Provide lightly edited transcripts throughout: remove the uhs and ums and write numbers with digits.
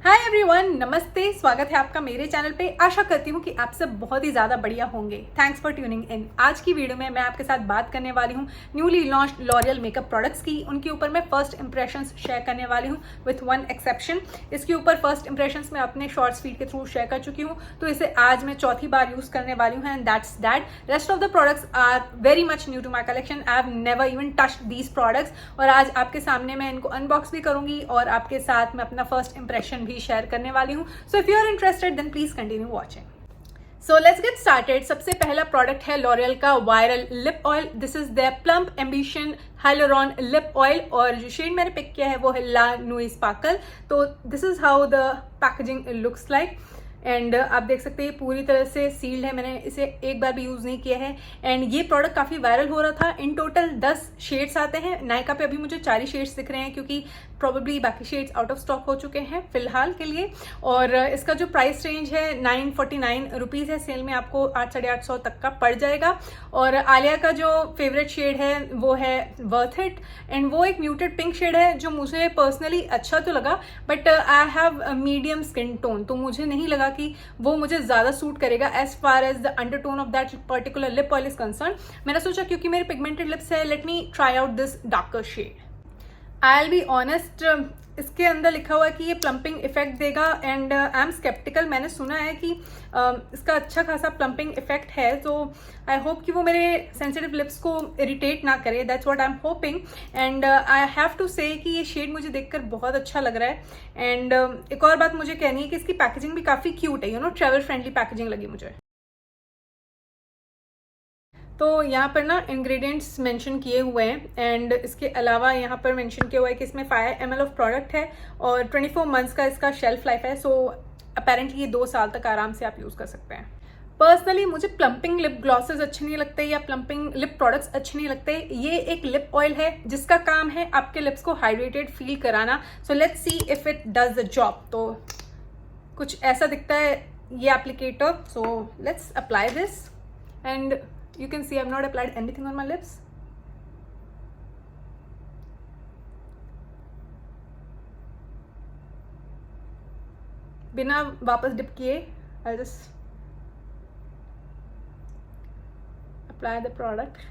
Hi everyone, नमस्ते। स्वागत है आपका मेरे चैनल पे। आशा करती हूँ कि आप सब बहुत ही ज़्यादा बढ़िया होंगे। Thanks for tuning in. आज की वीडियो में मैं आपके साथ बात करने वाली हूँ newly launched L'Oréal makeup products की। उनके ऊपर मैं फर्स्ट इंप्रेशंस शेयर करने वाली हूँ विथ वन एक्सेप्शन। इसके ऊपर फर्स्ट इंप्रेशंस मैं अपने शॉर्ट्स फीड के थ्रू शेयर कर चुकी हूँ, तो इसे आज मैं चौथी बार यूज़ करने वाली हूँ and that's that. Rest of the products are very much new to my collection. I have never even touched these products और आज आपके सामने मैं इनको अनबॉक्स भी करूँगी और आपके साथ मैं अपना फर्स्ट इंप्रेशन भी शेयर करने वाली हूँ। So if you are interested then please continue watching. So let's get started. सबसे पहला प्रोडक्ट है लॉरियल का viral lip oil. This is the plump ambition hyaluron lip oil और जो शेड मैंने पिक किया है वो है ला नूई स्पार्कल। तो this is how the packaging looks like and आप देख सकते हैं पूरी तरह से सील्ड है। मैंने इसे एक बार भी यूज़ नहीं किया है एंड ये प्रोडक्ट काफ़ी वायरल हो रहा था। इन टोटल 10 शेड्स आते हैं। नायका पे अभी मुझे 4 ही शेड्स दिख रहे हैं क्योंकि प्रॉबेबली बाकी शेड्स आउट ऑफ स्टॉक हो चुके हैं फिलहाल के लिए। और इसका जो प्राइस रेंज है 949 रुपीज़ है। सेल में आपको 800-850 तक का पड़ जाएगा। और आलिया का जो फेवरेट शेड है वो है वर्थ इट एंड वो एक म्यूटेड पिंक शेड है जो मुझे पर्सनली अच्छा तो लगा, but I have medium skin tone, तो मुझे नहीं लगा कि वो मुझे ज़्यादा सूट करेगा as far as the undertone of that particular lip oil is concern. मैंने सोचा क्योंकि मेरे पिगमेंटेड लिप्स है, let me try out this darker shade. I will be honest, इसके अंदर लिखा हुआ है कि ये प्लम्पिंग इफेक्ट देगा एंड आई एम स्केप्टिकल। मैंने सुना है कि इसका अच्छा खासा प्लम्पिंग इफेक्ट है, तो आई होप कि वो मेरे सेंसिटिव लिप्स को इरिटेट ना करे। That's what I am hoping and I have to say कि ये शेड मुझे देखकर बहुत अच्छा लग रहा है। एंड एक और बात मुझे कहनी है कि इसकी पैकेजिंग भी काफ़ी क्यूट है, ट्रैवल फ्रेंडली पैकेजिंग लगी मुझे। तो यहाँ पर ना इंग्रेडिएंट्स मेंशन किए हुए हैं एंड इसके अलावा यहाँ पर मेंशन किया हुआ है कि इसमें 5 ml ऑफ प्रोडक्ट है और 24 मंथ्स का इसका शेल्फ लाइफ है। सो अपेरेंटली ये 2 साल तक आराम से आप यूज़ कर सकते हैं। पर्सनली मुझे प्लम्पिंग लिप ग्लॉसेस अच्छे नहीं लगते या प्लम्पिंग लिप प्रोडक्ट्स अच्छे नहीं लगते। ये एक लिप ऑयल है जिसका काम है आपके लिप्स को हाइड्रेटेड फील कराना। So let's see if it does the job. तो कुछ ऐसा दिखता है ये applicator. So let's apply this and you can see I've not applied anything on my lips. बिना वापस डिप किए I'll just apply the product.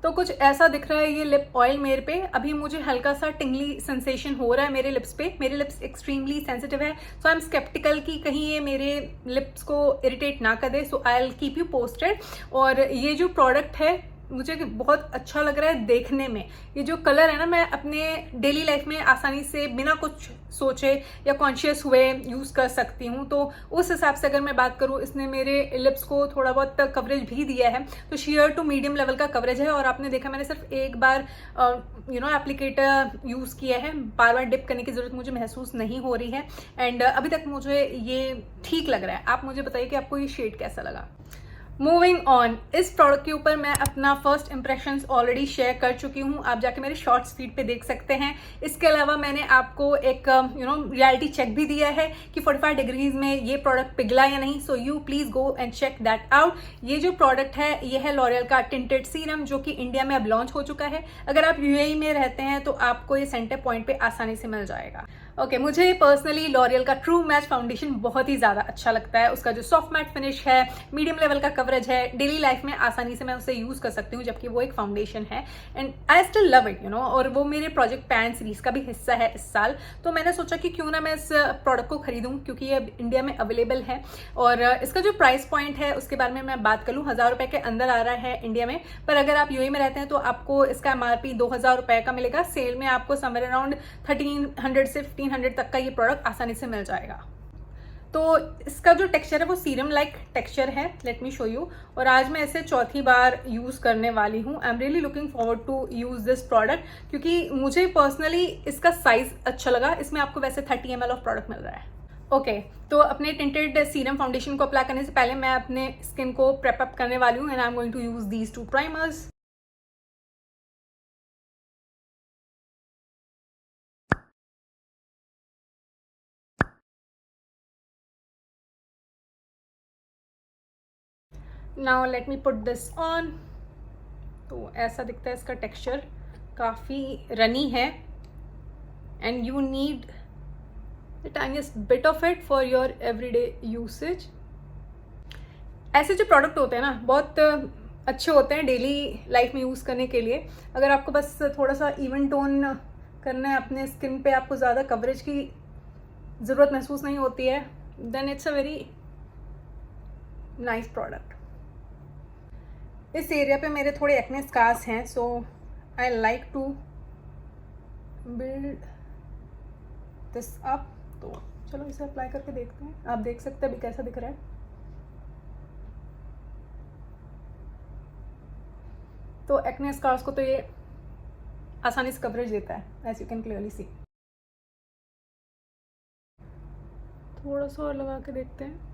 तो कुछ ऐसा दिख रहा है ये लिप ऑयल मेरे पे। अभी मुझे हल्का सा टिंगली सेंसेशन हो रहा है मेरे लिप्स पे। मेरे लिप्स एक्सट्रीमली सेंसिटिव है, सो आई एम स्केप्टिकल कि कहीं ये मेरे लिप्स को इरिटेट ना कर दे। So I will keep you posted. और ये जो प्रोडक्ट है मुझे बहुत अच्छा लग रहा है देखने में। ये जो कलर है ना, मैं अपने डेली लाइफ में आसानी से बिना कुछ सोचे या कॉन्शियस हुए यूज़ कर सकती हूँ। तो उस हिसाब से अगर मैं बात करूँ, इसने मेरे लिप्स को थोड़ा बहुत कवरेज भी दिया है। तो शेयर टू मीडियम लेवल का कवरेज है। और आपने देखा मैंने सिर्फ एक बार एप्लीकेटर यूज़ किया है, बार बार डिप करने की ज़रूरत मुझे महसूस नहीं हो रही है एंड अभी तक मुझे ये ठीक लग रहा है। आप मुझे बताइए कि आपको ये शेड कैसा लगा। मूविंग ऑन, इस प्रोडक्ट के ऊपर मैं अपना फर्स्ट इंप्रेशंस ऑलरेडी शेयर कर चुकी हूँ। आप जाके मेरे शॉर्ट्स फीड पे देख सकते हैं। इसके अलावा मैंने आपको एक रियलिटी चेक भी दिया है कि 45 डिग्रीज में ये प्रोडक्ट पिघला या नहीं। So you please go and check that out. ये जो प्रोडक्ट है ये है लॉरियल का टिंटेड सीरम, जो कि इंडिया में अब लॉन्च हो चुका है। अगर आप यूएई में रहते हैं तो आपको ये सेंटर पॉइंट पे आसानी से मिल जाएगा। ओके, मुझे पर्सनली लॉरियल का ट्रू मैच फाउंडेशन बहुत ही ज़्यादा अच्छा लगता है। उसका जो सॉफ्ट मैट फिनिश है, मीडियम लेवल का कवरेज है, डेली लाइफ में आसानी से मैं उसे यूज़ कर सकती हूँ, जबकि वो एक फाउंडेशन है and I still love it और वो मेरे प्रोजेक्ट पैन सीरीज का भी हिस्सा है इस साल। तो मैंने सोचा कि क्यों ना मैं इस प्रोडक्ट को खरीदूँ, क्योंकि ये अब इंडिया में अवेलेबल है। और इसका जो प्राइस पॉइंट है उसके बारे में मैं बात कर लूँ, 1000 रुपये के अंदर आ रहा है इंडिया में। पर अगर आप यूएई में रहते हैं तो आपको इसका MRP 2000 रुपये का मिलेगा। सेल में आपको समवेयर अराउंड 1300 से 1500 तक का ये प्रोडक्ट आसानी से मिल जाएगा। तो इसका जो टेक्सचर है वो सीरम लाइक टेक्सचर है। Let me show you. और आज मैं इसे चौथी बार यूज़ करने वाली हूँ। I am really looking forward to use this product, क्योंकि मुझे पर्सनली इसका साइज अच्छा लगा। इसमें आपको वैसे 30 ml ऑफ प्रोडक्ट मिल रहा है। ओके, तो अपने टिंटेड सीरम फाउंडेशन को अप्लाई करने से पहले मैं अपने स्किन को प्रेप अप करने वाली हूँ and I am going to use these 2 primers. Now let me put this on. तो ऐसा दिखता है इसका टेक्सचर, काफ़ी रनी है and you need the tiniest bit of it for your everyday usage. ऐसे जो प्रोडक्ट होते हैं ना बहुत अच्छे होते हैं डेली लाइफ में यूज़ करने के लिए। अगर आपको बस थोड़ा सा इवन टोन करना है अपने स्किन पे, आपको ज़्यादा कवरेज की ज़रूरत महसूस नहीं होती है, then it's a very nice product. इस एरिया पे मेरे थोड़े एक्ने स्कार्स हैं, so I like to build this up. तो चलो इसे अप्लाई करके देखते हैं। आप देख सकते हैं अभी कैसा दिख रहा है। तो एक्ने स्कार्स को तो ये आसानी से कवरेज देता है, as you can clearly see. थोड़ा सा और लगा के देखते हैं।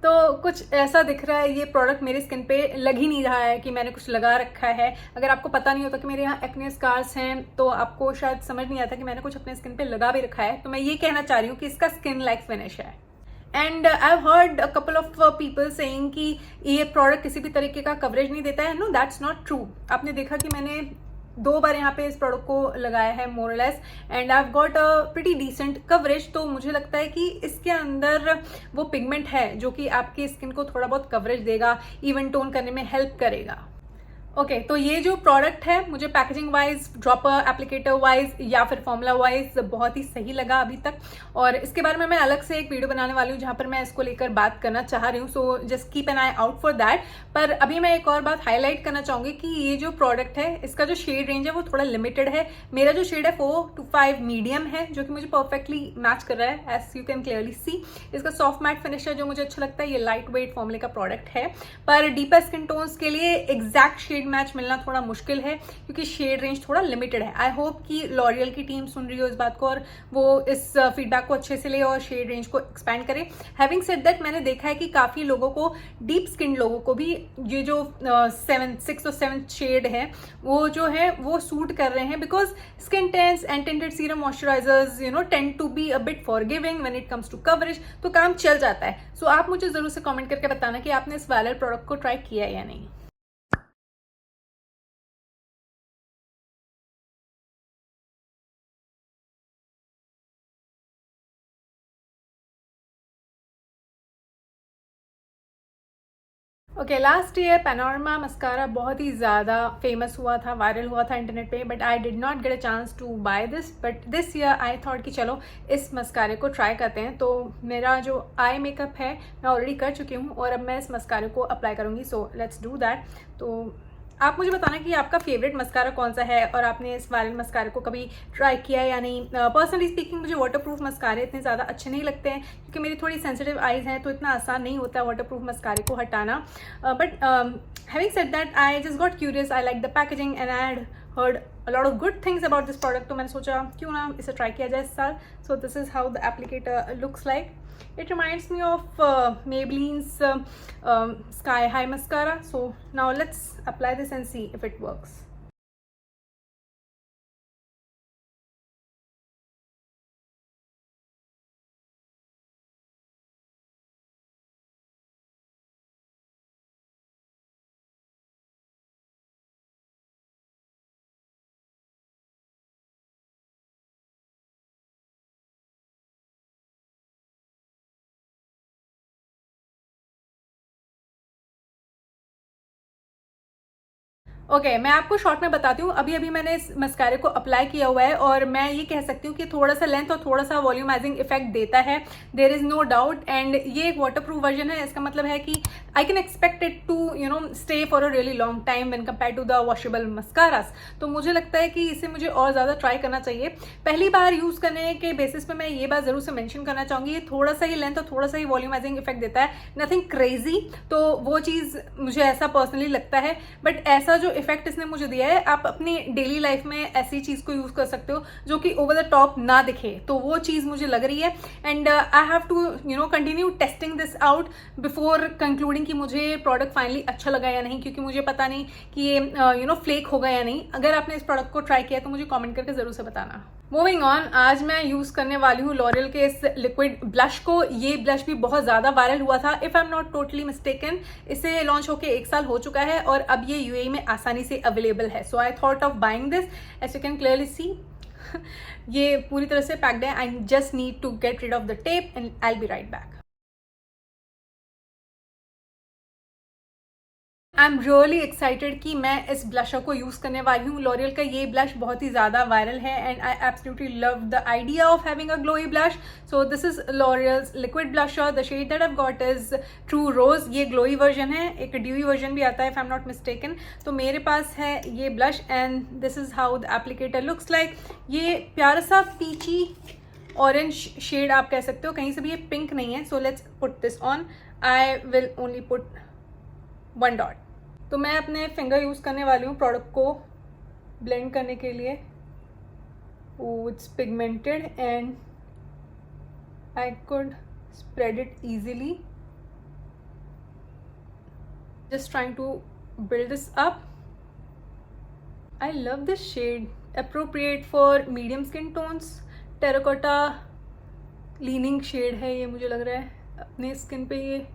तो कुछ ऐसा दिख रहा है। ये प्रोडक्ट मेरी स्किन पे लग ही नहीं रहा है कि मैंने कुछ लगा रखा है। अगर आपको पता नहीं होता कि मेरे यहाँ एक्ने स्कार्स हैं तो आपको शायद समझ नहीं आता कि मैंने कुछ अपने स्किन पे लगा भी रखा है। तो मैं ये कहना चाह रही हूँ कि इसका स्किन लाइक फिनिश है। And I have heard a couple of people saying कि ये प्रोडक्ट किसी भी तरीके का कवरेज नहीं देता है। No, that's not true. आपने देखा कि मैंने 2 बार यहाँ पे इस प्रोडक्ट को लगाया है more less, and I have got a pretty decent coverage. तो मुझे लगता है कि इसके अंदर वो पिगमेंट है जो कि आपकी स्किन को थोड़ा बहुत कवरेज देगा, इवन टोन करने में हेल्प करेगा। ओके, तो ये जो प्रोडक्ट है मुझे packaging wise, dropper applicator wise या फिर फॉर्मूला वाइज बहुत ही सही लगा अभी तक। और इसके बारे में मैं अलग से एक वीडियो बनाने वाली हूँ जहाँ पर मैं इसको लेकर बात करना चाह रही हूँ। So just keep an I out for that. पर अभी मैं एक और बात हाईलाइट करना चाहूँगी कि ये जो प्रोडक्ट है इसका जो शेड रेंज है वो थोड़ा लिमिटेड है। मेरा जो शेड है 4 to 5 मीडियम है, जो कि मुझे परफेक्टली मैच कर रहा है, as you can clearly see. इसका सॉफ्ट मैट फिनिश है जो मुझे अच्छा लगता है। ये लाइट वेट फॉर्मूले का प्रोडक्ट है, पर डीपर स्किन टोन्स के लिए एग्जैक्ट शेड मैच मिलना थोड़ा मुश्किल है क्योंकि शेड रेंज थोड़ा लिमिटेड है। आई होप कि लॉरियल की टीम सुन रही हो इस बात को और वो इस फीडबैक को अच्छे से ले और शेड रेंज को एक्सपैंड करे। हैविंग सेड दैट, मैंने देखा है कि काफी लोगों को, डीप स्किन लोगों को भी ये जो 6 और 7 शेड है वो जो है वो सूट कर रहे हैं, because skin tints and tinted serum moisturisers tend to be a bit forgiving when it comes to coverage. तो काम चल जाता है। सो आप मुझे जरूर से कमेंट करके बताना कि आपने इस वायरल प्रोडक्ट को ट्राई किया है या नहीं। Okay, last year panorama mascara बहुत ही ज़्यादा फेमस हुआ था, वायरल हुआ था इंटरनेट पे, but I did not get a chance to buy this. But this year I thought कि चलो इस मस्कारे को ट्राई करते हैं। तो मेरा जो आई मेकअप है मैं ऑलरेडी कर चुकी हूँ और अब मैं इस मस्कारे को अप्लाई करूँगी। So let's do that. तो आप मुझे बताना कि आपका फेवरेट मस्कारा कौन सा है और आपने इस वायरल मस्कारे को कभी ट्राई किया या नहीं। पर्सनली स्पीकिंग मुझे वाटरप्रूफ मस्कारे इतने ज़्यादा अच्छे नहीं लगते हैं क्योंकि मेरी थोड़ी सेंसिटिव आईज हैं, तो इतना आसान नहीं होता है वाटरप्रूफ मस्कारे को हटाना। But having said that, I just got curious, I like the packaging and I had heard a lot of good things about this product। तो मैंने सोचा क्यों ना इसे ट्राई किया जाए इस साल। सो this is how the applicator looks like. It reminds me of Maybelline's Sky High Mascara. So now let's apply this and see if it works. Okay, मैं आपको शॉर्ट में बताती हूँ। अभी अभी मैंने इस मस्कारे को अप्लाई किया हुआ है और मैं ये कह सकती हूँ कि थोड़ा सा लेंथ और थोड़ा सा वॉल्यूमाइजिंग इफेक्ट देता है, there is no doubt. And ये एक वाटरप्रूफ वर्जन है, इसका मतलब है कि I can expect it to stay for a really long time when compare to the washable mascaras. तो मुझे लगता है कि इसे मुझे और ज़्यादा ट्राई करना चाहिए। पहली बार यूज़ करने के बेसिस पे मैं ये बात ज़रूर से मेंशन करना चाहूँगी, ये थोड़ा सा ही लेंथ और थोड़ा सा ही वॉल्यूमाइजिंग इफेक्ट देता है, नथिंग क्रेजी। तो वो चीज़ मुझे ऐसा पर्सनली लगता है। बट ऐसा जो इफेक्ट इसने मुझे दिया है, आप अपनी डेली लाइफ में ऐसी चीज़ को यूज़ कर सकते हो जो कि ओवर द टॉप ना दिखे, तो वो चीज़ मुझे लग रही है। And I have to continue testing this out before concluding कि मुझे प्रोडक्ट फाइनली अच्छा लगा या नहीं, क्योंकि मुझे पता नहीं कि ये फ्लेक होगा या नहीं। अगर आपने इस प्रोडक्ट को ट्राई किया तो मुझे कॉमेंट करके ज़रूर से बताना। मूविंग ऑन, आज मैं यूज़ करने वाली हूँ लॉरियल के इस लिक्विड ब्लश को। ये ब्लश भी बहुत ज़्यादा वायरल हुआ था, if I am not totally mistaken. इसे लॉन्च होकर 1 साल हो चुका है और अब ये यूएई में आसानी से अवेलेबल है। So I thought of buying this. As you can clearly see, ये पूरी तरह से पैक्ड है। I just need to get rid of the tape and I will be right back. I am really excited कि मैं इस blusher को use करने वाली हूँ। लॉरियल का ये ब्लश बहुत ही ज़्यादा वायरल है and I absolutely love the idea of having a glowy blush. So this is L'Oreal's liquid blusher. The shade that I got is true rose. ये ग्लोई वर्जन है, एक ड्यूई वर्जन भी आता है if I am not mistaken. तो मेरे पास है ये blush and this is how the applicator looks like. ये प्यारा सा पीची ऑरेंज शेड आप कह सकते हो, कहीं से भी ये पिंक नहीं है। So let's put this on. I will only put 1 dot. तो मैं अपने फिंगर यूज़ करने वाली हूँ प्रोडक्ट को ब्लेंड करने के लिए। It's pigmented and I could spread it easily, just trying to build this up. I love this shade, appropriate for medium skin tones. Terracotta leaning shade है ये, मुझे लग रहा है अपने स्किन पे ये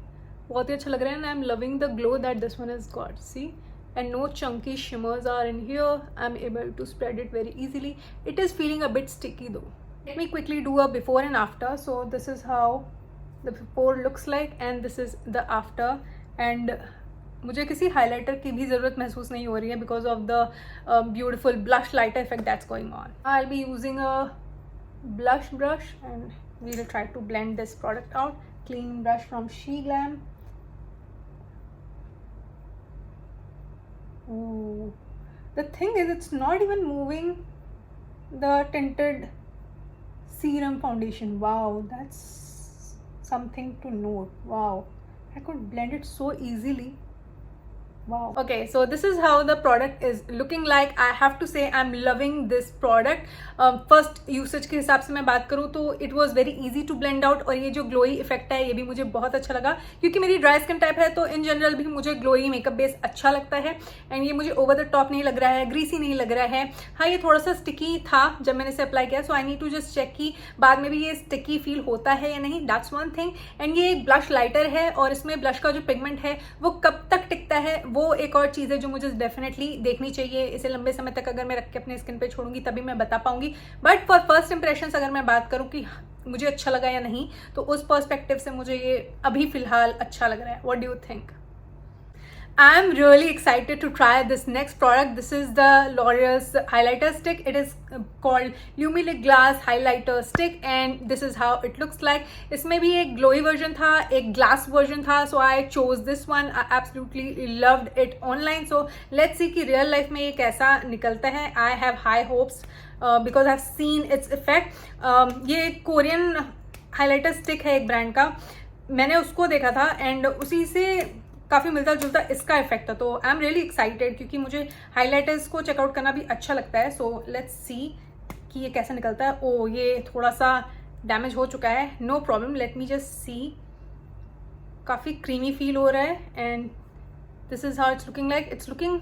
बहुत ही अच्छा लग रहा है। And I am loving the glow that this one has got, see, and no chunky shimmers are in here. I am able to spread it very easily. It is feeling a bit sticky though. Let me quickly do a before and after. So this is how the before looks like and this is the after. And मुझे किसी highlighter की भी ज़रूरत महसूस नहीं हो रही है because of the beautiful blush lighter effect that's going on. I will be using a blush brush and we will try to blend this product out. Clean brush from SheGlam. Ooh. The thing is, it's not even moving the tinted serum foundation. Wow, that's something to note. Wow, I could blend it so easily. Wow. Okay, so this is how the product is looking like. I have to say I'm loving this product. First usage के हिसाब से मैं बात करूँ तो it was very easy to blend out, और ये जो ग्लोई इफेक्ट है ये भी मुझे बहुत अच्छा लगा क्योंकि मेरी ड्राई स्किन टाइप है, तो इन जनरल भी मुझे ग्लोई मेकअप बेस अच्छा लगता है। एंड ये मुझे ओवर द टॉप नहीं लग रहा है, ग्रीसी नहीं लग रहा है। हाँ, ये थोड़ा सा स्टिकी था जब मैंने इसे अप्लाई किया, so I need to just check कि बाद में भी ये स्टिकी फील होता है या नहीं, दैट्स वन थिंग। एंड ये एक ब्लश लाइटर है और इसमें ब्लश का जो पिगमेंट है वो कब तक टिकता है वो एक और चीज़ है जो मुझे डेफिनेटली देखनी चाहिए। इसे लंबे समय तक अगर मैं रख के अपने स्किन पे छोड़ूंगी तभी मैं बता पाऊंगी। बट फॉर फर्स्ट इंप्रेशंस अगर मैं बात करूं कि मुझे अच्छा लगा या नहीं, तो उस पर्सपेक्टिव से मुझे ये अभी फिलहाल अच्छा लग रहा है। What do you think? I am really excited to try this next product. This is the L'Oreal's highlighter stick. It is called Lumilic Glass Highlighter Stick and this is how it looks like. इसमें भी एक glowy version था, एक glass version था, so I chose this one. I absolutely loved it online. So let's see कि real life में ये कैसा निकलता है. I have high hopes because I've seen its effect. ये कोरियन highlighter stick है एक ब्रांड का, मैंने उसको देखा था एंड उसी से काफ़ी मिलता जुलता इसका इफेक्ट था। तो आई एम रियली एक्साइटेड क्योंकि मुझे हाइलाइटर्स को चेकआउट करना भी अच्छा लगता है। सो लेट्स सी कि ये कैसा निकलता है। ओ, ये थोड़ा सा डैमेज हो चुका है, no problem, let me just see. काफ़ी क्रीमी फील हो रहा है and this is how it's looking like. It's looking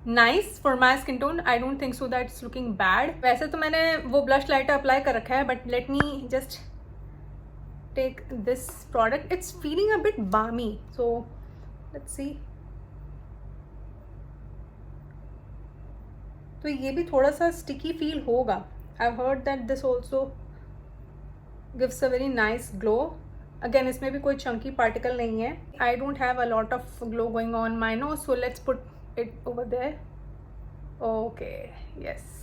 nice for my skin tone. I don't think so that it's looking bad. वैसे तो मैंने वो ब्लश लाइटर अप्लाई कर रखा है but let me just take this product. It's feeling a bit balmy, so let's see. तो ये भी थोड़ा सा sticky feel होगा. I've heard that this also gives a very nice glow. Again, इसमें भी कोई chunky particle नहीं है. I don't have a lot of glow going on my nose, so let's put it over there. Okay, yes.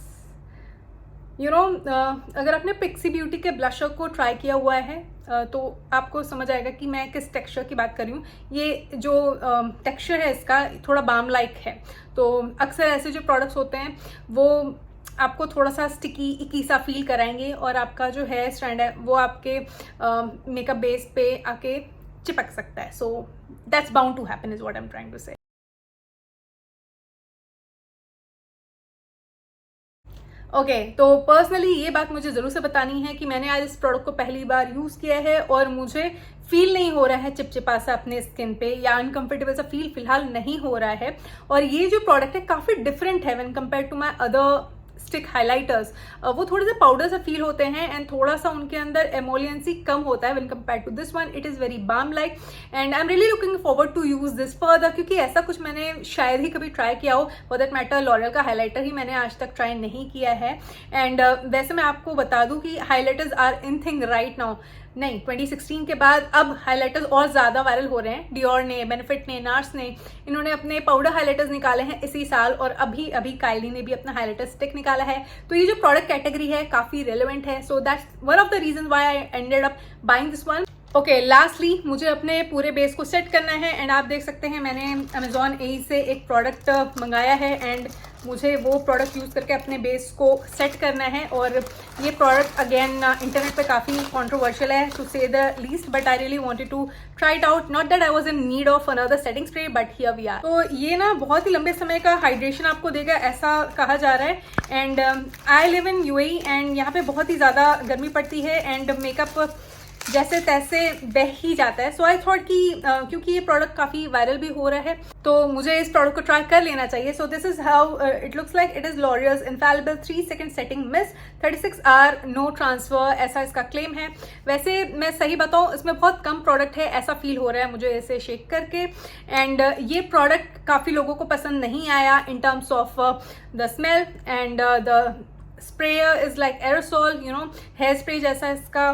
You know अगर आपने pixie beauty के blusher को try किया हुआ है तो आपको समझ आएगा कि मैं किस टेक्सचर की बात कर रही हूँ। ये जो टेक्सचर है इसका थोड़ा बाम लाइक है। तो अक्सर ऐसे जो प्रोडक्ट्स होते हैं वो आपको थोड़ा सा स्टिकी इकी सा फील कराएंगे और आपका जो हेयर स्ट्रैंड है वो आपके मेकअप बेस पे आके चिपक सकता है। So that's bound to happen is what I am trying to say. Okay तो पर्सनली ये बात मुझे ज़रूर से बतानी है कि मैंने आज इस प्रोडक्ट को पहली बार यूज़ किया है और मुझे फील नहीं हो रहा है चिपचिपा सा अपने स्किन पे या अनकंफर्टेबल सा फील फिलहाल नहीं हो रहा है। और ये जो प्रोडक्ट है काफ़ी डिफरेंट है when compare to my other stick highlighters. वो थोड़े से पाउडर से फील होते हैं एंड थोड़ा सा उनके अंदर एमोलियंसी कम होता है when compare to this one. It is very balm like and I am really looking forward to use this further, क्योंकि ऐसा कुछ मैंने शायद ही कभी ट्राई किया हो। फॉर दैट मैटर लॉरियल का हाइलाइटर ही मैंने आज तक ट्राई नहीं किया है। एंड वैसे मैं आपको बता दूं कि highlighters are in thing right now. नहीं, 2016 के बाद अब हाइलाइटर्स और ज़्यादा वायरल हो रहे हैं। डियोर ने, बेनिफिट ने, नार्स ने, इन्होंने अपने पाउडर हाइलाइटर्स निकाले हैं इसी साल और अभी अभी काइली ने भी अपना हाइलाइटर स्टिक निकाला है। तो ये जो प्रोडक्ट कैटेगरी है काफ़ी रेलिवेंट है। So that's one of the reason why I ended up buying this one. Okay lastly मुझे अपने पूरे बेस को सेट करना है एंड आप देख सकते हैं मैंने अमेजॉन ए से एक प्रोडक्ट मंगाया है एंड मुझे वो प्रोडक्ट यूज़ करके अपने बेस को सेट करना है। और ये प्रोडक्ट अगेन इंटरनेट पे काफ़ी कंट्रोवर्शियल है to say the least, but I really wanted to try it out. Not that I was in need of another setting spray but here we are. तो ये ना बहुत ही लंबे समय का हाइड्रेशन आपको देगा ऐसा कहा जा रहा है। And I live in UAE and यहाँ पे बहुत ही ज़्यादा गर्मी पड़ती है एंड मेकअप जैसे तैसे बह ही जाता है। सो आई थॉट कि क्योंकि ये प्रोडक्ट काफ़ी वायरल भी हो रहा है तो मुझे इस प्रोडक्ट को ट्राई कर लेना चाहिए। So this is how it looks like. It is L'Oreal's infallible 3 second setting mist 36 hour no transfer, ऐसा इसका क्लेम है। वैसे मैं सही बताऊँ इसमें बहुत कम प्रोडक्ट है ऐसा फील हो रहा है मुझे इसे शेक करके। एंड ये प्रोडक्ट काफ़ी लोगों को पसंद नहीं आया in terms of the smell and the sprayer is like aerosol, you know hair spray जैसा इसका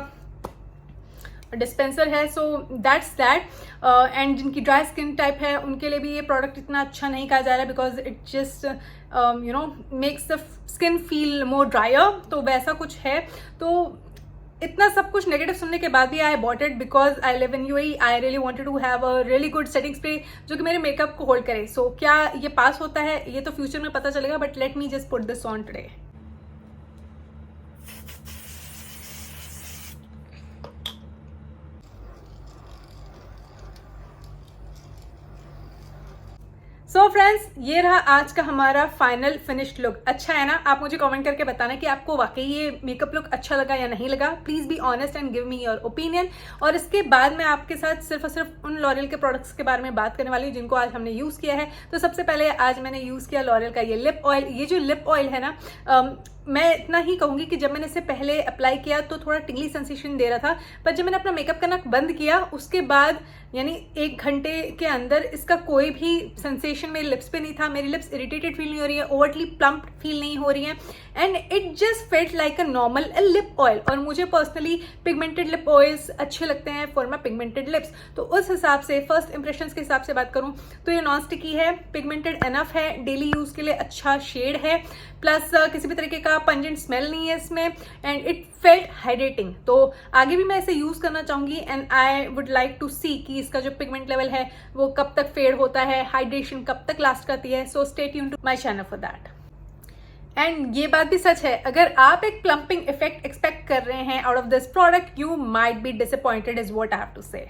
डिस्पेंसर है। So that's that. एंड जिनकी ड्राई स्किन टाइप है उनके लिए भी ये प्रोडक्ट इतना अच्छा नहीं कहा जा रहा है because it just you know makes the skin feel more dryer. तो वैसा कुछ है। तो इतना सब कुछ नेगेटिव सुनने के बाद भी I bought it because I live in UAE. I really wanted to have a really good setting spray जो कि मेरे मेकअप को होल्ड करे। सो क्या ये पास होता है ये तो फ्यूचर में पता चलेगा, but let me just put this on today. So friends ये रहा आज का हमारा फाइनल फिनिश्ड लुक। अच्छा है ना? आप मुझे कमेंट करके बताना कि आपको वाकई ये मेकअप लुक अच्छा लगा या नहीं लगा। Please be honest and give me your opinion. और इसके बाद मैं आपके साथ सिर्फ और सिर्फ उन लॉरियल के प्रोडक्ट्स के बारे में बात करने वाली हूँ जिनको आज हमने यूज़ किया है। तो सबसे पहले आज मैंने यूज़ किया लॉरियल का ये लिप ऑयल। ये जो लिप ऑयल है ना मैं इतना ही कहूँगी कि जब मैंने इसे पहले अप्लाई किया तो थोड़ा टिंगली सेंसेशन दे रहा था, पर जब मैंने अपना मेकअप करना बंद किया उसके बाद यानी 1 घंटे के अंदर इसका कोई भी सेंसेशन मेरे लिप्स पे नहीं था। मेरी लिप्स इरिटेटेड फील नहीं हो रही है, ओवरटली प्लम्प फील नहीं हो रही है and it just felt like a normal lip oil. और मुझे पर्सनली पिगमेंटेड लिप ऑयल्स अच्छे लगते हैं फॉर माई पिगमेंटेड लिप्स। तो उस हिसाब से फर्स्ट इंप्रेशंस के हिसाब से बात करूँ तो ये नॉन स्टिकी है, पिगमेंटेड एनफ है, डेली यूज़ के लिए अच्छा शेड है, प्लस किसी भी तरीके का पंजेंट स्मेल नहीं है इसमें एंड इट फेल्ट हाइड्रेटिंग। तो आगे भी मैं इसे यूज़ करना चाहूँगी and I would like to see कि इसका जो पिगमेंट लेवल है वो कब तक फेड होता है, हाइड्रेशन कब तक लास्ट करती है। So stay tuned to my channel for that. And ये बात भी सच है, अगर आप एक प्लम्पिंग इफेक्ट एक्सपेक्ट कर रहे हैं out of this product you might be disappointed is what I have to say.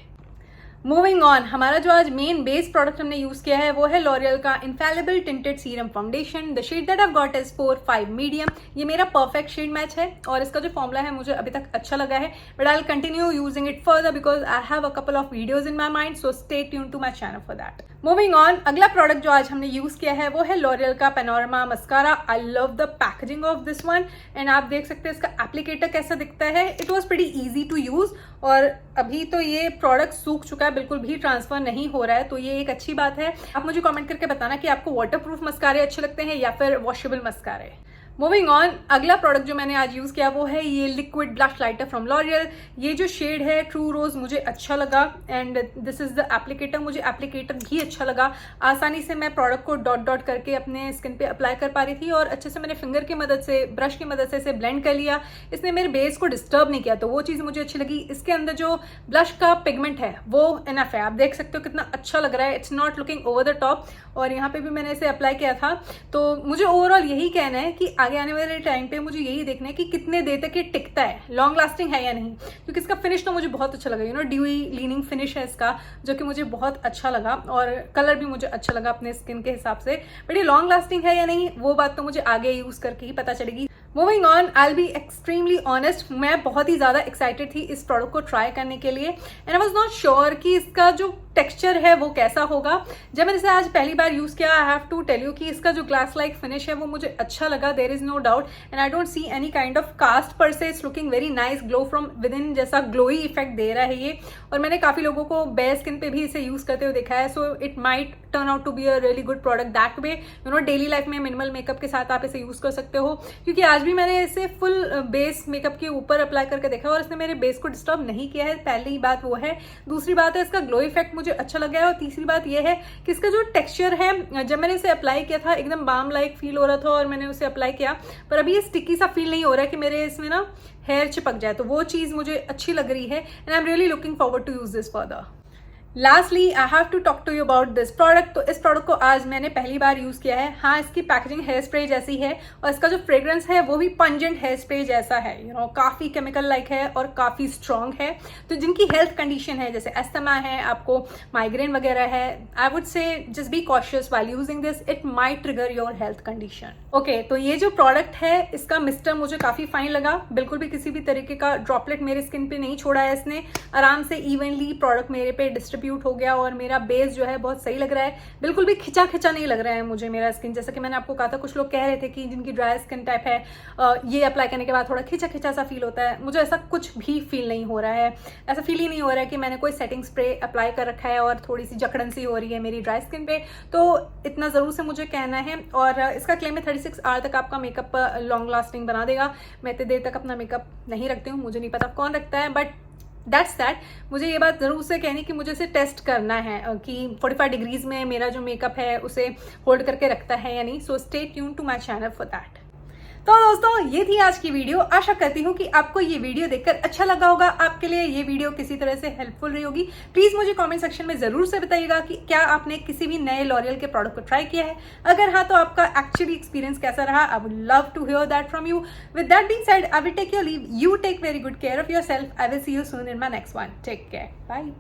Moving on, हमारा जो आज मेन बेस प्रोडक्ट हमने यूज़ किया है वो है लॉरियल का infallible tinted serum foundation. The shade that I got is 4-5 medium. ये मेरा परफेक्ट शेड मैच है और इसका जो फॉर्मूला है मुझे अभी तक अच्छा लगा है, but I will continue using it further because I have a couple of videos in my mind. So stay tuned to my channel for that. Moving on, अगला प्रोडक्ट जो आज हमने यूज़ किया है वो है लॉरियल का Panorama mascara. I love the packaging of this one and आप देख सकते हैं इसका एप्लीकेटर कैसा दिखता है। It was pretty easy to use और अभी तो ये प्रोडक्ट सूख चुका है, बिल्कुल भी ट्रांसफर नहीं हो रहा है, तो ये एक अच्छी बात है। आप मुझे कमेंट करके बताना कि आपको वाटर प्रूफ मस्कारे अच्छे लगते हैं या फिर वॉशेबल मस्कारे। मूविंग ऑन, अगला प्रोडक्ट जो मैंने आज यूज़ किया वो है ये liquid blush lighter from L'Oréal. ये जो शेड है ट्रू रोज मुझे अच्छा लगा and this is the applicator. मुझे एप्लीकेटर भी अच्छा लगा, आसानी से मैं प्रोडक्ट को डॉट डॉट करके अपने स्किन पे अप्लाई कर पा रही थी और अच्छे से मैंने फिंगर की मदद से, ब्रश की मदद से इसे ब्लेंड कर लिया। इसने मेरे बेस को डिस्टर्ब नहीं किया, तो वो चीज़ मुझे अच्छी लगी। इसके अंदर जो ब्लश का पिगमेंट है वो इनफ है, आप देख सकते हो कितना अच्छा लग रहा है। It's not looking over the top और यहाँ पे भी मैंने इसे अप्लाई किया था। तो मुझे ओवरऑल यही कहना है कि आगे आने वाले टाइम पे मुझे यही देखना है कि कितने देर तक ये टिकता है, लॉन्ग लास्टिंग है या नहीं, क्योंकि इसका फिनिश तो मुझे बहुत अच्छा लगा। You know dewy leaning finish है इसका जो कि मुझे बहुत अच्छा लगा और कलर भी मुझे अच्छा लगा अपने स्किन के हिसाब से, बट ये लॉन्ग लास्टिंग है या नहीं वो बात तो मुझे आगे यूज़ करके ही पता चलेगी। Moving on, I be extremely honest, मैं बहुत ही ज़्यादा एक्साइटेड थी इस प्रोडक्ट को ट्राई करने के लिए and I was not sure कि इसका जो टेक्सचर है वो कैसा होगा। जब मैंने इसे आज पहली बार यूज़ किया, I have to tell you कि इसका जो ग्लास लाइक फिनिश है वो मुझे अच्छा लगा, there is no doubt, and I don't see any kind of cast per se, it's looking very nice, glow from within जैसा ग्लोई इफेक्ट दे रहा है ये। और मैंने काफ़ी लोगों को बेयर स्किन पे भी इसे यूज़ करते हुए देखा है, so it might turn out to be a really good product that way, you know, daily life में मिनिमल मेकअप के साथ आप इसे यूज़ कर सकते हो। क्योंकि आज भी मैंने इसे फुल बेस मेकअप के ऊपर अप्लाई करके देखा और इसने मेरे बेस को डिस्टर्ब नहीं किया है, पहली बात वो है। दूसरी बात है इसका ग्लो इफेक्ट मुझे अच्छा लगा है, और तीसरी बात यह है कि इसका जो टेक्सचर है, जब मैंने इसे अप्लाई किया था एकदम बाम लाइक फील हो रहा था और मैंने उसे अप्लाई किया, पर अभी ये स्टिकी सा फील नहीं हो रहा है कि मेरे इसमें ना हेयर चिपक जाए, तो वो चीज़ मुझे अच्छी लग रही है and I am really looking forward to use this further. Lastly I have to talk to you about this product. तो इस प्रोडक्ट को आज मैंने पहली बार यूज़ किया है। हाँ, इसकी पैकेजिंग हेयर स्प्रे जैसी है और इसका जो फ्रेग्रेंस है वो भी पंजेंट हेयर स्प्रे जैसा है, यू नो, काफ़ी केमिकल लाइक है और काफ़ी स्ट्रॉन्ग है। तो जिनकी हेल्थ कंडीशन है, जैसे एस्थमा है, आपको माइग्रेन वगैरह है, I would say just be cautious while using this, it might trigger your health condition. Okay, तो ये जो प्रोडक्ट है इसका मिस्टर मुझे काफ़ी फाइन लगा, बिल्कुल भी किसी भी तरीके का ड्रॉपलेट मेरे स्किन पे नहीं छोड़ा है इसने, आराम से इवनली प्रोडक्ट मेरे पे डिस्ट्रीब्यूट हो गया और मेरा बेस जो है बहुत सही लग रहा है, बिल्कुल भी खिंचा खिंचा नहीं लग रहा है मुझे मेरा स्किन। जैसा कि मैंने आपको कहा था, कुछ लोग कह रहे थे कि जिनकी ड्राई स्किन टाइप है ये अप्लाई करने के बाद थोड़ा खिंचा खिंचा सा फील होता है, मुझे ऐसा कुछ भी फील नहीं हो रहा है। ऐसा फील ही नहीं हो रहा है कि मैंने कोई सेटिंग स्प्रे अप्लाई कर रखा है और थोड़ी सी जकड़न सी हो रही है मेरी ड्राई स्किन पे। तो इतना ज़रूर से मुझे कहना है, और इसका क्लेम है 36 आवर तक आपका मेकअप लॉन्ग लास्टिंग बना देगा। मैं इतनी देर तक अपना मेकअप नहीं रखती हूँ, मुझे नहीं पता कौन रखता है, बट दैट्स दैट। मुझे ये बात ज़रूर से कहनी कि मुझे इसे टेस्ट करना है कि 45 डिग्रीज में मेरा जो मेकअप है उसे होल्ड करके रखता है या नहीं। So stay tune to my channel for that. तो दोस्तों, ये थी आज की वीडियो। आशा करती हूँ कि आपको ये वीडियो देखकर अच्छा लगा होगा, आपके लिए ये वीडियो किसी तरह से हेल्पफुल रही होगी। प्लीज़ मुझे कमेंट सेक्शन में ज़रूर से बताइएगा कि क्या आपने किसी भी नए लॉरियल के प्रोडक्ट को ट्राई किया है। अगर हाँ, तो आपका एक्चुअली एक्सपीरियंस कैसा रहा। I would love to hear that from you. With that being said, I will take your leave. You take very good care of yourself. I will see you soon in my next one. Take care, bye.